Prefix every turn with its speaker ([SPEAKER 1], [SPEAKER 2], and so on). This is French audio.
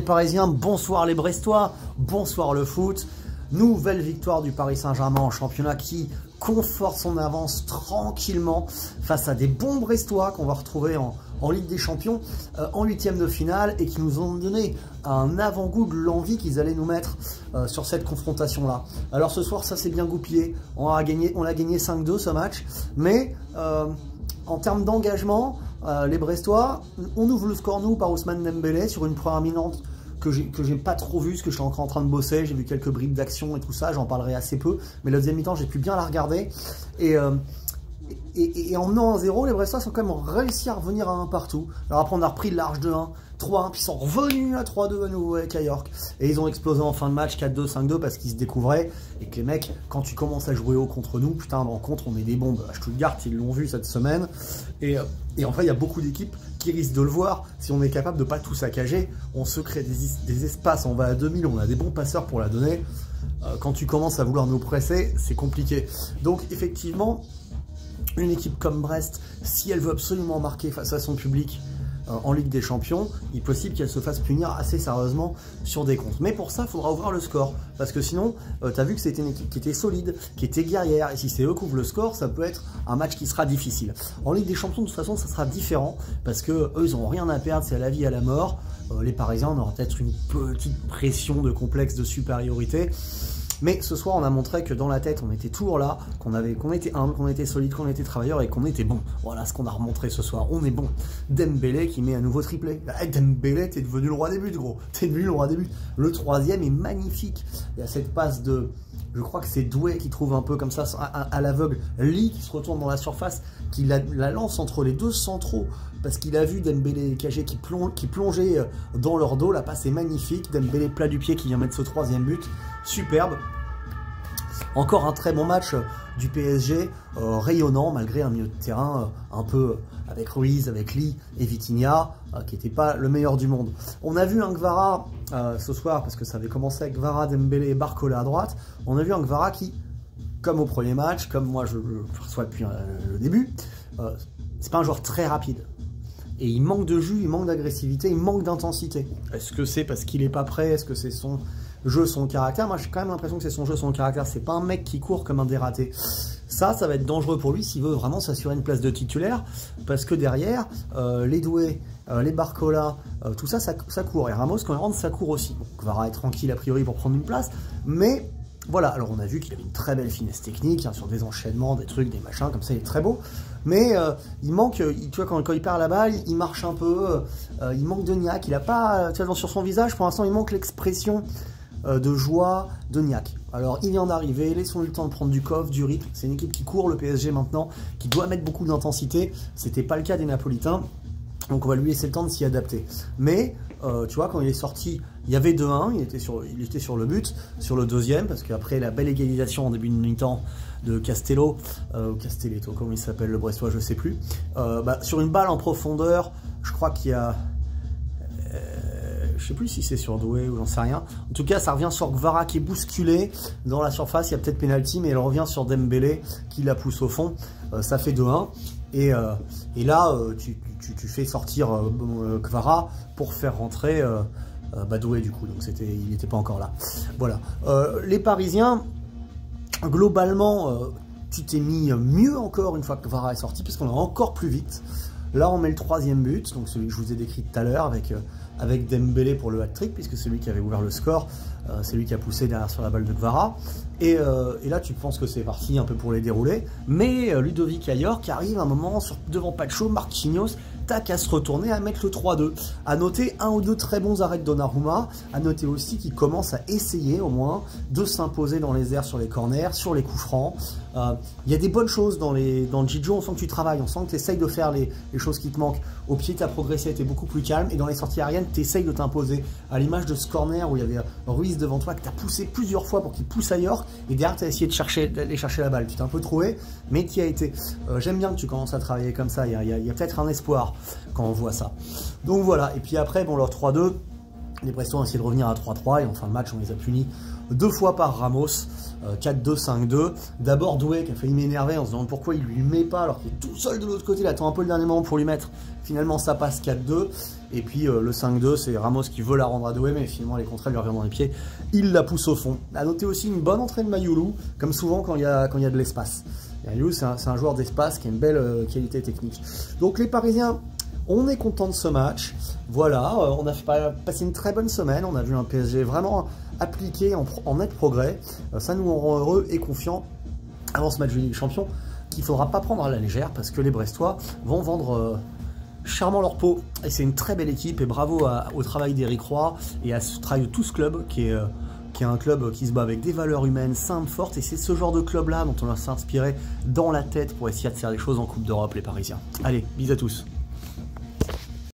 [SPEAKER 1] Les Parisiens, bonsoir les Brestois, bonsoir le foot. Nouvelle victoire du Paris Saint-Germain en championnat qui conforte son avance tranquillement face à des bons Brestois qu'on va retrouver en Ligue des Champions, en huitième de finale, et qui nous ont donné un avant-goût de l'envie qu'ils allaient nous mettre sur cette confrontation-là. Alors ce soir, ça s'est bien goupillé. On a gagné 5-2 ce match, mais en termes d'engagement, les Brestois, on ouvre le score nous par Ousmane Dembélé sur une première mi-temps que j'ai pas trop vu, parce que je suis encore en train de bosser, j'ai vu quelques bribes d'action et tout ça, j'en parlerai assez peu, mais la deuxième mi-temps j'ai pu bien la regarder, et en menant 1-0, les Brestois sont quand même réussi à revenir à 1 partout. Alors après on a repris le large de 1, 3-1, puis ils sont revenus à 3-2 à nouveau avec York, et ils ont explosé en fin de match 4-2, 5-2 parce qu'ils se découvraient, et que les mecs, quand tu commences à jouer haut contre nous, putain, en contre on met des bombes. À Stuttgart, ils l'ont vu cette semaine, et en fait il y a beaucoup d'équipes qui risquent de le voir. Si on est capable de pas tout saccager, on se crée des espaces, on va à 2000, on a des bons passeurs pour la donner. Quand tu commences à vouloir nous presser, c'est compliqué. Donc effectivement, une équipe comme Brest, si elle veut absolument marquer face à son public en Ligue des Champions, il est possible qu'elle se fasse punir assez sérieusement sur des comptes. Mais pour ça, il faudra ouvrir le score, parce que sinon, tu as vu que c'était une équipe qui était solide, qui était guerrière, et si c'est eux qui ouvrent le score, ça peut être un match qui sera difficile. En Ligue des Champions, de toute façon, ça sera différent, parce que eux, ils n'ont rien à perdre, c'est à la vie, à la mort. Les Parisiens, on aura peut-être une petite pression de complexe de supériorité. Mais ce soir, on a montré que dans la tête, on était toujours là, qu'on était humble, qu'on était solide, qu'on était travailleur et qu'on était bon. Voilà ce qu'on a remontré ce soir. On est bon. Dembélé qui met un nouveau triplé. Dembélé, t'es devenu le roi des buts, gros. T'es devenu le roi des buts. Le troisième est magnifique. Il y a cette passe de... Je crois que c'est Doué qui trouve un peu comme ça, à l'aveugle. Lee qui se retourne dans la surface, qui la lance entre les deux centraux, parce qu'il a vu Dembélé et Cagé qui plongeaient dans leur dos. La passe est magnifique. Dembélé plat du pied qui vient mettre ce troisième but. Superbe. Encore un très bon match du PSG, rayonnant malgré un milieu de terrain un peu avec Ruiz, avec Lee et Vitinha, qui n'était pas le meilleur du monde. On a vu un Gvara ce soir, parce que ça avait commencé avec Gvara, Dembélé et Barcola à droite. On a vu un Gvara qui, comme au premier match, comme moi je le reçois depuis le début, c'est pas un joueur très rapide. Et il manque de jus, il manque d'agressivité, il manque d'intensité. Est-ce que c'est parce qu'il n'est pas prêt? Est-ce que c'est son jeu, son caractère? Moi j'ai quand même l'impression que c'est son jeu, son caractère. C'est pas un mec qui court comme un dératé. Ça va être dangereux pour lui s'il veut vraiment s'assurer une place de titulaire, parce que derrière, les Doué, les Barcola, tout ça, ça court. Et Ramos, quand il rentre, ça court aussi. Donc Kvara est tranquille a priori pour prendre une place, mais voilà. Alors on a vu qu'il avait une très belle finesse technique, hein, sur des enchaînements, des trucs, des machins, comme ça il est très beau. Mais il manque, tu vois, quand il perd la balle, il marche un peu, il manque de niaque, il a pas, tu vois, sur son visage, pour l'instant, il manque l'expression de joie de niaque. Alors, il vient d'arriver, laissons-lui le temps de prendre du coffre, du rythme. C'est une équipe qui court, le PSG maintenant, qui doit mettre beaucoup d'intensité. C'était pas le cas des Napolitains, donc on va lui laisser le temps de s'y adapter. Mais, tu vois, quand il est sorti, il y avait 2-1, il était sur le but, sur le deuxième, parce qu'après la belle égalisation en début de mi-temps de Castello, ou Castelletto, comment il s'appelle le Brestois, je sais plus, sur une balle en profondeur, je crois qu'il y a... je sais plus si c'est sur Doué ou j'en sais rien. En tout cas, ça revient sur Gvara qui est bousculé dans la surface. Il y a peut-être pénalty, mais elle revient sur Dembélé qui la pousse au fond. Ça fait 2-1. Et là, tu fais sortir Gvara pour faire rentrer Doué du coup. Donc il n'était pas encore là. Voilà. Les Parisiens, globalement, tu t'es mis mieux encore une fois que Gvara est sorti, parce qu'on est encore plus vite. Là, on met le troisième but, donc celui que je vous ai décrit tout à l'heure avec Dembélé pour le hat-trick, puisque c'est lui qui avait ouvert le score, c'est lui qui a poussé derrière sur la balle de Gvara. Et là, tu penses que c'est parti un peu pour les dérouler, mais Ludovic Ayor qui arrive à un moment devant Pacho, Marquinhos, tac, à se retourner, à mettre le 3-2. À noter un ou deux très bons arrêts de Donnarumma, à noter aussi qu'il commence à essayer au moins de s'imposer dans les airs sur les corners, sur les coups francs. Il y a des bonnes choses dans le Gigio, on sent que tu travailles, on sent que tu essayes de faire les choses qui te manquent. Au pied, tu as progressé, tu es beaucoup plus calme, et dans les sorties aériennes, tu essayes de t'imposer. À l'image de ce corner où il y avait Ruiz devant toi, que tu as poussé plusieurs fois pour qu'il pousse ailleurs, et derrière, tu as essayé d'aller chercher la balle. Tu t'es un peu trouvé, mais tu y as été. J'aime bien que tu commences à travailler comme ça, il y a peut-être un espoir quand on voit ça. Donc voilà, et puis après, bon, leur 3-2, Les Brestois ont essayé de revenir à 3-3 et en fin de match, on les a punis 2 fois par Ramos, 4-2, 5-2. D'abord Doué qui a failli m'énerver en se demandant pourquoi il lui met pas alors qu'il est tout seul de l'autre côté, il attend un peu le dernier moment pour lui mettre. Finalement ça passe 4-2 et puis le 5-2 c'est Ramos qui veut la rendre à Doué mais finalement les contrées lui reviennent dans les pieds, il la pousse au fond. A noter aussi une bonne entrée de Mayoulou, comme souvent quand il y a de l'espace. Mayoulou c'est un joueur d'espace qui a une belle qualité technique. Donc les Parisiens, on est content de ce match. Voilà, on a passé une très bonne semaine. On a vu un PSG vraiment appliqué en net progrès. Ça nous rend heureux et confiants avant ce match de Ligue des Champions qu'il ne faudra pas prendre à la légère parce que les Brestois vont vendre charmant leur peau. Et c'est une très belle équipe et bravo au travail d'Éric Roy et à ce travail de tout ce club qui est un club qui se bat avec des valeurs humaines simples, fortes, et c'est ce genre de club-là dont on va s'inspirer dans la tête pour essayer de faire les choses en Coupe d'Europe, les Parisiens. Allez, bisous à tous.